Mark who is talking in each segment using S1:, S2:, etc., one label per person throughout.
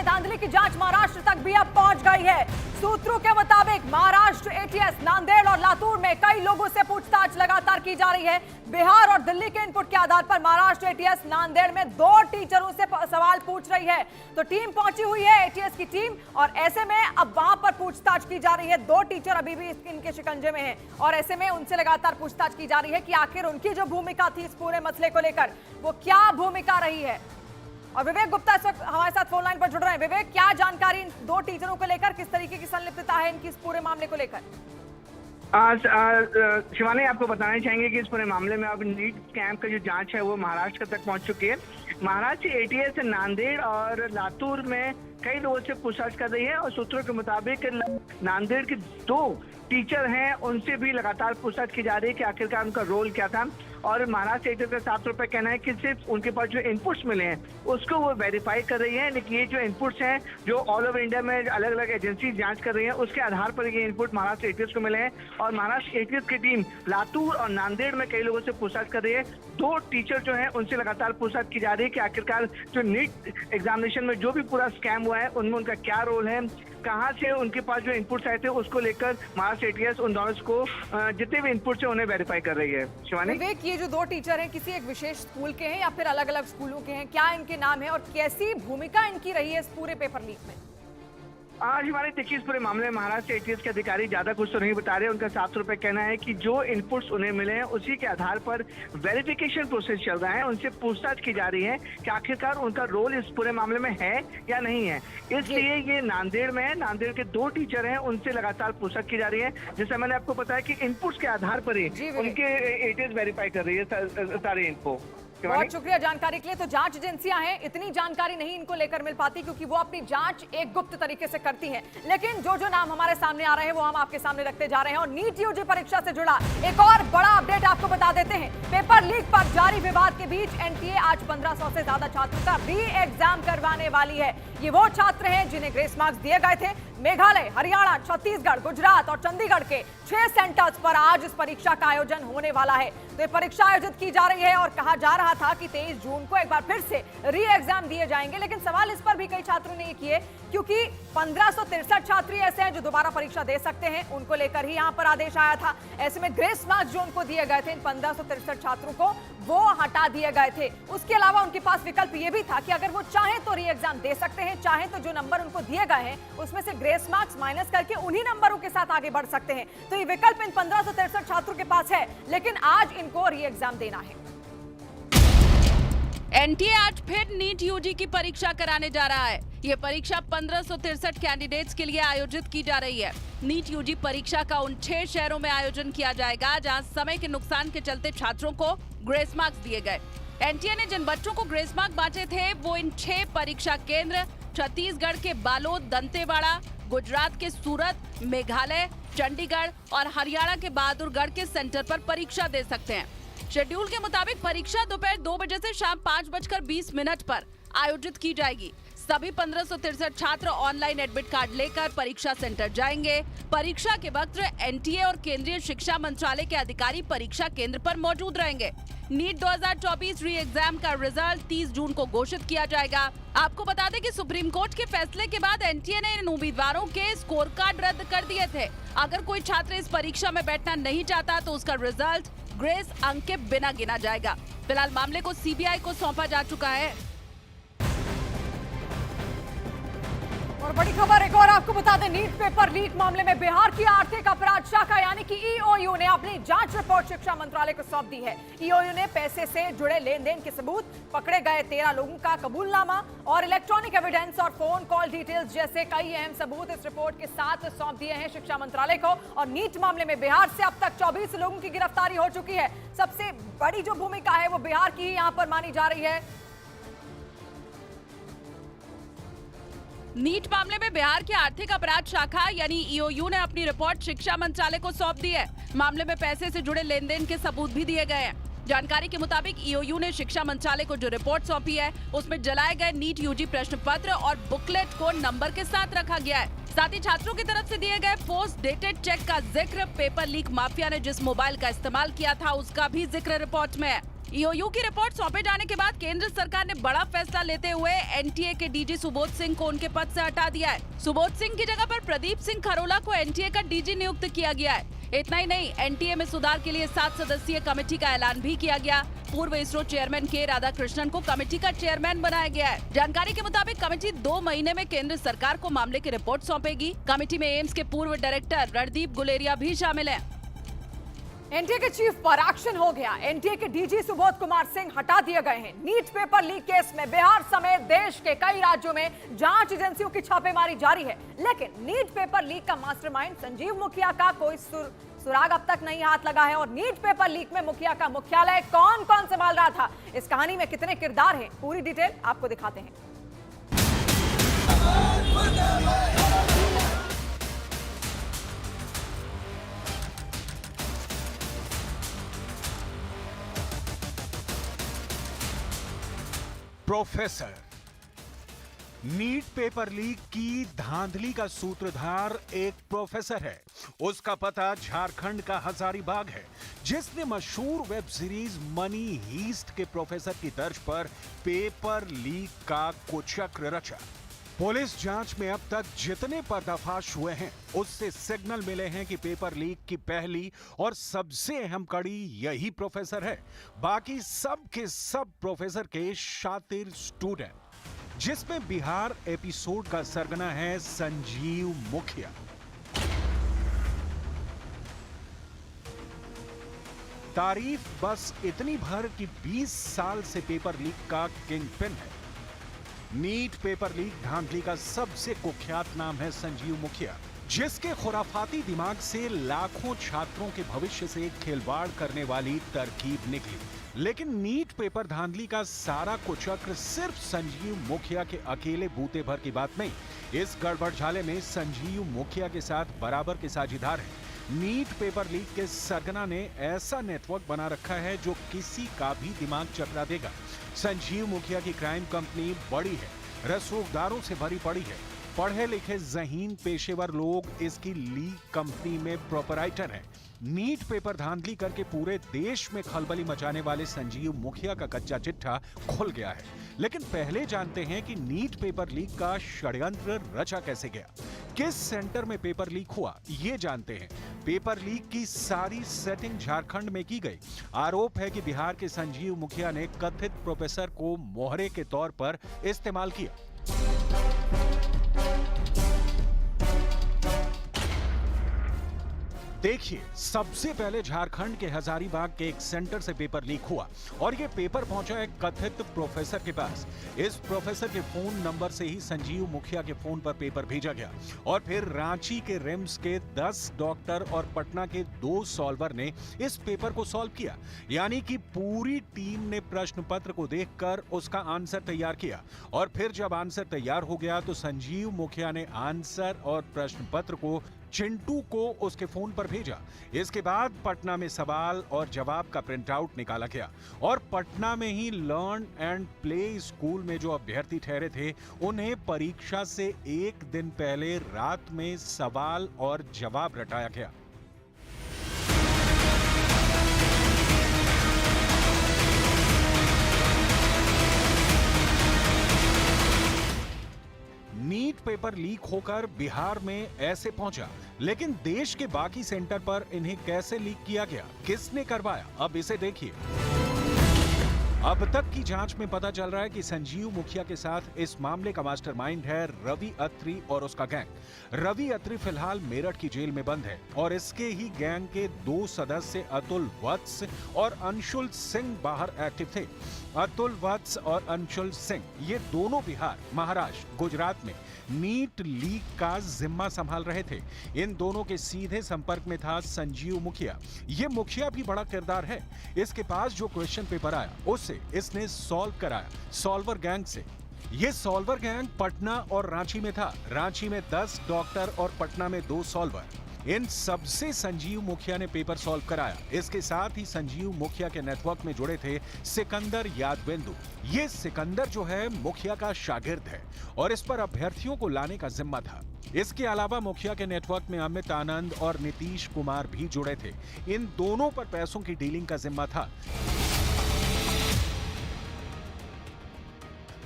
S1: में धांधली की जांच महाराष्ट्र तक भी अब पहुंच गई है। सूत्रों के मुताबिक महाराष्ट्र एटीएस नांदेड़ और लातूर में कई लोगों से पूछताछ लगातार की जा रही है। बिहार और दिल्ली के इनपुट के आधार पर महाराष्ट्र एटीएस नांदेड़ में 2 टीचरों से सवाल पूछ रही है। तो टीम पहुंची हुई है, एटीएस की टीम, और ऐसे में अब वहां पर पूछताछ की जा रही है। 2 टीचर अभी भी इनके शिकंजे में हैं और ऐसे में उनसे लगातार पूछताछ की जा रही है कि आखिर उनकी जो भूमिका थी इस पूरे मसले को लेकर वो क्या भूमिका रही है। और विवेक गुप्ता इस वक्त हमारे साथ फोन लाइन पर जुड़ रहे हैं। विवेक, क्या जानकारी इन 2 टीचरों को लेकर, किस तरीके की संलिप्तता है इनकी इस पूरे मामले को लेकर?
S2: शिवानी, आपको बताना चाहेंगे कि इस पूरे मामले में अब नीट कैंप का जो जांच है वो महाराष्ट्र तक पहुंच चुकी है। महाराष्ट्र एटीएस नांदेड़ और लातूर में कई लोगों से पूछताछ कर रही है और सूत्रों के मुताबिक नांदेड़ के 2 टीचर हैं, उनसे भी लगातार पूछताछ की जा रही है कि आखिरकार उनका रोल क्या था। और महाराष्ट्र एटीएस का साफ तौर पर कहना है कि सिर्फ उनके पास जो इनपुट्स मिले हैं उसको वो वेरीफाई कर रही है, लेकिन ये जो इनपुट्स हैं जो ऑल ओवर इंडिया में अलग अलग एजेंसी जांच कर रही है उसके आधार पर ये इनपुट महाराष्ट्र एटीएस को मिले हैं। और महाराष्ट्र एटीएस की टीम लातूर और नांदेड़ में कई लोगों से पूछताछ कर रही है। 2 टीचर जो हैं उनसे लगातार पूछताछ की जा रही है कि आखिरकार जो नीट एग्जामिनेशन में जो भी पूरा स्कैम हुआ है उनमें उनका क्या रोल है, कहां से उनके पास जो इनपुट्स आए थे उसको लेकर महाराष्ट्र एटीएस उन दोनों को जितने भी इनपुट्स है उन्हें वेरीफाई कर रही है। शिवानी,
S1: विवेक, ये जो 2 टीचर हैं किसी एक विशेष स्कूल के हैं या फिर अलग अलग स्कूलों के हैं? क्या इनके नाम है और कैसी भूमिका इनकी रही है इस पूरे पेपर लीक में?
S2: आज हमारे देखिए इस पूरे मामले में महाराष्ट्र एटीएस के अधिकारी ज्यादा कुछ तो नहीं बता रहे। उनका साफ तौर पर कहना है कि जो इनपुट्स उन्हें मिले हैं उसी के आधार पर वेरिफिकेशन प्रोसेस चल रहा है। उनसे पूछताछ की जा रही है कि आखिरकार उनका रोल इस पूरे मामले में है या नहीं है। इसलिए ये नांदेड़ में है, नांदेड़ के 2 टीचर हैं, उनसे लगातार पूछताछ की जा रही है। जैसे मैंने आपको बताया कि इनपुट्स के आधार पर ही उनके एटीएस वेरीफाई कर रही है सारे इनको।
S1: बहुत शुक्रिया जानकारी के लिए। तो जांच एजेंसियां हैं, इतनी जानकारी नहीं इनको लेकर मिल पाती क्योंकि वो अपनी जांच एक गुप्त तरीके से करती हैं। लेकिन जो नाम हमारे सामने आ रहे हैं वो हम आपके सामने रखते जा रहे हैं। और नीट यूजी परीक्षा से जुड़ा एक और बड़ा अपडेट आपको बता देते हैं। पेपर लीक पर जारी विवाद के बीच एनटीए आज 1500 से ज्यादा छात्रों का री एग्जाम करवाने वाली है। ये वो छात्र हैं जिन्हें ग्रेस मार्क्स दिए गए थे। मेघालय, हरियाणा, छत्तीसगढ़, गुजरात और चंडीगढ़ के 6 सेंटर्स पर आज इस परीक्षा का आयोजन होने वाला है। तो ये परीक्षा आयोजित की जा रही है और कहा जा रहा था कि 23 जून को एक बार फिर से री एग्जाम दिए जाएंगे। लेकिन सवाल इस पर भी कई छात्रों ने किए क्योंकि 1563 छात्र ऐसे हैं जो दोबारा परीक्षा दे सकते हैं, उनको लेकर ही यहाँ पर आदेश आया था। ऐसे में ग्रेस मार्क्स जो उनको दिए गए थे इन 1563 छात्रों को वो हटा दिए गए थे। उसके अलावा उनके पास विकल्प ये भी था कि अगर वो चाहे तो री एग्जाम दे सकते हैं, चाहे तो जो नंबर उनको दिए गए हैं उसमें से ग्रेस मार्क्स माइनस करके उन्हीं नंबरों के साथ आगे बढ़ सकते हैं। तो ये विकल्प इन 1563 छात्रों के पास है, लेकिन आज इनको री एग्जाम देना है।
S3: एनटीए आज फिर नीट यूजी की परीक्षा कराने जा रहा है। ये परीक्षा 1563 कैंडिडेट्स के लिए आयोजित की जा रही है। नीट यूजी परीक्षा का उन 6 शहरों में आयोजन किया जाएगा जहां समय के नुकसान के चलते छात्रों को ग्रेस मार्क्स दिए गए। एनटीए ने जिन बच्चों को ग्रेस मार्क्स बांटे थे वो इन 6 परीक्षा केंद्र छत्तीसगढ़ के बालोद, दंतेवाड़ा, गुजरात के सूरत, मेघालय, चंडीगढ़ और हरियाणा के बहादुरगढ़ के सेंटर पर परीक्षा दे सकते हैं। शेड्यूल के मुताबिक परीक्षा दोपहर 2 बजे से शाम 5:20 पर आयोजित की जाएगी। सभी 1563 छात्र ऑनलाइन एडमिट कार्ड लेकर परीक्षा सेंटर जाएंगे। परीक्षा के वक्त एनटीए और केंद्रीय शिक्षा मंत्रालय के अधिकारी परीक्षा केंद्र पर मौजूद रहेंगे। नीट 2024 री एग्जाम का रिजल्ट 30 जून को घोषित किया जाएगा। आपको बता दें कि सुप्रीम कोर्ट के फैसले के बाद एनटीए ने इन उम्मीदवारों के स्कोर कार्ड रद्द कर दिए थे। अगर कोई छात्र इस परीक्षा में बैठना नहीं चाहता तो उसका रिजल्ट ग्रेस अंक के बिना गिना जाएगा। फिलहाल मामले को सीबीआई को सौंपा जा चुका है।
S1: और बड़ी खबर एक और आपको बता दें, नीट पेपर लीक मामले में बिहार की आर्थिक अपराध शाखा यानी कि ईओयू ने अपनी जांच रिपोर्ट शिक्षा मंत्रालय को सौंप दी है। ईओयू ने पैसे से जुड़े लेन देन के सबूत, पकड़े गए 13 लोगों का कबूलनामा और इलेक्ट्रॉनिक एविडेंस और फोन कॉल डिटेल्स जैसे कई अहम सबूत इस रिपोर्ट के साथ सौंप दिए हैं शिक्षा मंत्रालय को। और नीट मामले में बिहार से अब तक 24 लोगों की गिरफ्तारी हो चुकी है। सबसे बड़ी जो भूमिका है वो बिहार की यहाँ पर मानी जा रही है।
S3: नीट मामले में बिहार की आर्थिक अपराध शाखा यानी ईओयू ने अपनी रिपोर्ट शिक्षा मंत्रालय को सौंप दी है। मामले में पैसे से जुड़े लेन देन के सबूत भी दिए गए हैं। जानकारी के मुताबिक ईओयू ने शिक्षा मंत्रालय को जो रिपोर्ट सौंपी है उसमें जलाए गए नीट यूजी प्रश्न पत्र और बुकलेट को नंबर के साथ रखा गया है। साथ ही छात्रों की तरफ से दिए गए पोस्ट डेटेड चेक का जिक्र, पेपर लीक माफिया ने जिस मोबाइल का इस्तेमाल किया था उसका भी जिक्र रिपोर्ट में है। ईओयू की रिपोर्ट सौंपे जाने के बाद केंद्र सरकार ने बड़ा फैसला लेते हुए एनटीए के डीजी सुबोध सिंह को उनके पद से हटा दिया है। सुबोध सिंह की जगह पर प्रदीप सिंह खरोला को एनटीए का डीजी नियुक्त किया गया है। इतना ही नहीं, एनटीए में सुधार के लिए 7 सदस्यीय कमेटी का ऐलान भी किया गया। पूर्व इसरो चेयरमैन के राधाकृष्णन को कमेटी का चेयरमैन बनाया गया है। जानकारी के मुताबिक कमेटी 2 महीने में केंद्र सरकार को मामले की रिपोर्ट सौंपेगी। कमेटी में एम्स के पूर्व डायरेक्टर रणदीप गुलेरिया भी शामिल हैं।
S1: एनटीए के चीफ पर एक्शन हो गया। एनटीए के डीजी सुबोध कुमार सिंह हटा दिए गए हैं। नीट पेपर लीक केस में बिहार समेत देश के कई राज्यों में जांच एजेंसियों की छापेमारी जारी है, लेकिन नीट पेपर लीक का मास्टरमाइंड संजीव मुखिया का कोई सुराग अब तक नहीं हाथ लगा है। और नीट पेपर लीक में मुखिया का मुख्यालय कौन कौन संभाल रहा था, इस कहानी में कितने किरदार हैं, पूरी डिटेल आपको दिखाते हैं।
S4: प्रोफेसर, नीट पेपर लीक की धांधली का सूत्रधार एक प्रोफेसर है। उसका पता झारखंड का हजारीबाग है, जिसने मशहूर वेब सीरीज मनी हीस्ट के प्रोफेसर की तर्ज पर पेपर लीक का कुचक्र रचा। पुलिस जांच में अब तक जितने पर्दाफाश हुए हैं, उससे सिग्नल मिले हैं कि पेपर लीक की पहली और सबसे अहम कड़ी यही प्रोफेसर है। बाकी सब के सब प्रोफेसर के शातिर स्टूडेंट, जिसमें बिहार एपिसोड का सरगना है संजीव मुखिया। तारीफ बस इतनी भर कि 20 साल से पेपर लीक का किंग पिन है। नीट पेपर लीक धांधली का सबसे कुख्यात नाम है संजीव मुखिया, जिसके खुराफाती दिमाग से लाखों छात्रों के भविष्य से खिलवाड़ करने वाली तरकीब निकली। लेकिन नीट पेपर धांधली का सारा कुचक्र सिर्फ संजीव मुखिया के अकेले बूते भर की बात नहीं। इस गड़बड़झाले में संजीव मुखिया के साथ बराबर के साझीदार हैं। नीट पेपर लीक के सरगना ने ऐसा नेटवर्क बना रखा है जो किसी का भी दिमाग चकरा देगा। संजीव मुखिया की क्राइम कंपनी बड़ी है, रसूखदारों से भरी पड़ी है। पढ़े लिखे ज़हीन पेशेवर लोग इसकी लीक कंपनी में प्रोपराइटर हैं। नीट पेपर धांधली करके पूरे देश में खलबली मचाने वाले संजीव मुखिया का कच्चा चिट्ठा खुल गया है। लेकिन पहले जानते हैं कि नीट पेपर लीक का षड्यंत्र रचा कैसे गया, किस सेंटर में पेपर लीक हुआ, ये जानते हैं। पेपर लीक की सारी सेटिंग झारखंड में की गई। आरोप है कि बिहार के संजीव मुखिया ने कथित प्रोफेसर को मोहरे के तौर पर इस्तेमाल किया। देखिए, सबसे पहले झारखंड के हजारीबाग के एक सेंटर से पेपर लीक हुआ और ये पेपर पहुंचा एक कथित प्रोफेसर के पास। इस प्रोफेसर के फोन नंबर से ही संजीव मुखिया के फोन पर पेपर भेजा गया और फिर रांची के रिम्स के 10 डॉक्टर और पटना के 2 सॉल्वर ने इस पेपर को सॉल्व किया। यानी कि पूरी टीम ने प्रश्न पत्र को देखकर उसका आंसर तैयार किया और फिर जब आंसर तैयार हो गया तो संजीव मुखिया ने आंसर और प्रश्न पत्र को चिंटू को उसके फोन पर भेजा। इसके बाद पटना में सवाल और जवाब का प्रिंट आउट निकाला गया और पटना में ही लर्न एंड प्ले स्कूल में जो अभ्यर्थी ठहरे थे, उन्हें परीक्षा से एक दिन पहले रात में सवाल और जवाब रटाया गया। नीट पेपर लीक होकर बिहार में ऐसे पहुंचा, लेकिन देश के बाकी सेंटर पर इन्हें कैसे लीक किया गया, किसने करवाया, अब इसे देखिए। अब तक की जांच में पता चल रहा है कि संजीव मुखिया के साथ इस मामले का मास्टरमाइंड है रवि अत्री और उसका गैंग। रवि अत्री फिलहाल मेरठ की जेल में बंद है और इसके ही गैंग के 2 सदस्य अतुल वत्स और अंशुल सिंह बाहर एक्टिव थे। अतुल वत्स और अंशुल सिंह ये दोनों बिहार, महाराष्ट्र, गुजरात में नीट लीक का जिम्मा संभाल रहे थे। इन दोनों के सीधे संपर्क में था संजीव मुखिया। ये मुखिया भी बड़ा किरदार है। इसके पास जो क्वेश्चन पेपर आया उसे इसने सॉल्व कराया सॉल्वर गैंग से। ये सॉल्वर गैंग पटना और रांची में था। रांची में 10 डॉक्टर और पटना में 2 सॉल्वर। इन सबसे संजीव मुखिया ने पेपर सॉल्व कराया। इसके साथ ही संजीव मुखिया के नेटवर्क में जुड़े थे सिकंदर यादवेंदु। ये सिकंदर जो है मुखिया का शागिर्द है और इस पर अभ्यर्थियों को लाने का जिम्मा था। इसके अलावा मुखिया के नेटवर्क में अमित आनंद और नीतीश कुमार भी जुड़े थे। इन दोनों पर पैसों की डीलिंग का जिम्मा था।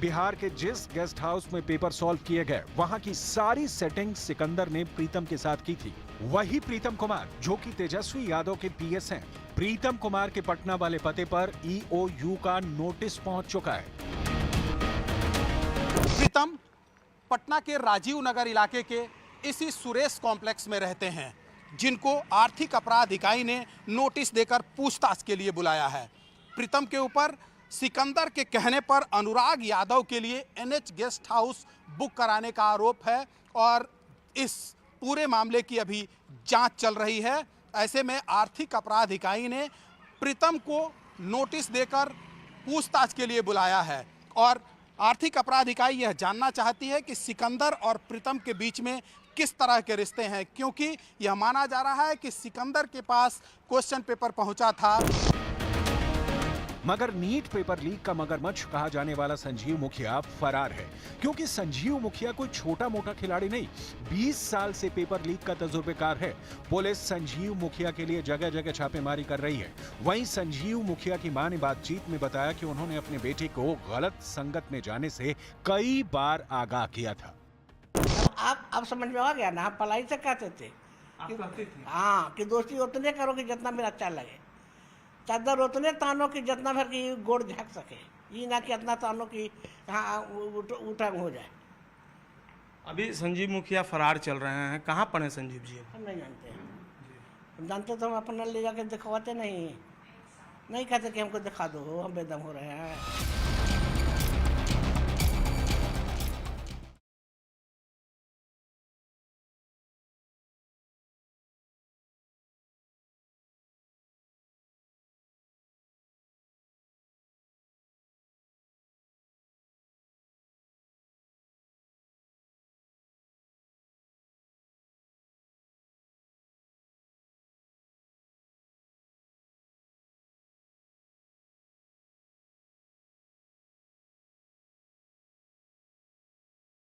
S4: बिहार के जिस गेस्ट हाउस में पेपर सॉल्व किए गए वहां की सारी सेटिंग सिकंदर ने प्रीतम के साथ की थी। वही प्रीतम कुमार जो कि तेजस्वी यादव के पीएस हैं। प्रीतम कुमार के पटना वाले पते पर ईओयू का नोटिस पहुंच चुका है।
S5: प्रीतम पटना के राजीव नगर इलाके के इसी सुरेश कॉम्प्लेक्स में रहते हैं, जिनको आर्थिक अपराध इकाई ने नोटिस देकर पूछताछ के लिए बुलाया है। प्रीतम के ऊपर सिकंदर के कहने पर अनुराग यादव के लिए एनएच गेस्ट हाउस बुक कराने का आरोप है और इस पूरे मामले की अभी जांच चल रही है। ऐसे में आर्थिक अपराध इकाई ने प्रीतम को नोटिस देकर पूछताछ के लिए बुलाया है और आर्थिक अपराध इकाई यह जानना चाहती है कि सिकंदर और प्रीतम के बीच में किस तरह के रिश्ते हैं, क्योंकि यह माना जा रहा है कि सिकंदर के पास क्वेश्चन पेपर पहुंचा था।
S4: मगर नीट पेपर लीक का मगरमच्छ कहा जाने वाला संजीव मुखिया फरार है, क्योंकि संजीव मुखिया कोई छोटा मोटा खिलाड़ी नहीं, 20 साल से पेपर लीक का तजुर्बेकार है। पुलिस संजीव मुखिया के लिए जगह जगह छापेमारी कर रही है। वहीं संजीव मुखिया की मां ने बातचीत में बताया कि उन्होंने अपने बेटे को गलत संगत में जाने से कई बार आगाह किया था।
S6: आप समझ में आ गया ना, आप पलाई से कहते थे हाँ कि दोस्ती उतने करो कि जितना मेरा अच्छा लगे, चादर उतने तानो कि जितना भर की गोड़ झक सके, ये ना कि इतना तानो कि हाँ उठा हो जाए।
S7: अभी संजीव मुखिया फरार चल रहे हैं, कहाँ पड़े संजीव जी?
S6: हम नहीं जानते हैं, हम जानते तो हम अपना ले जाके दिखवाते नहीं कहते कि हमको दिखा दो, हम बेदम हो रहे हैं।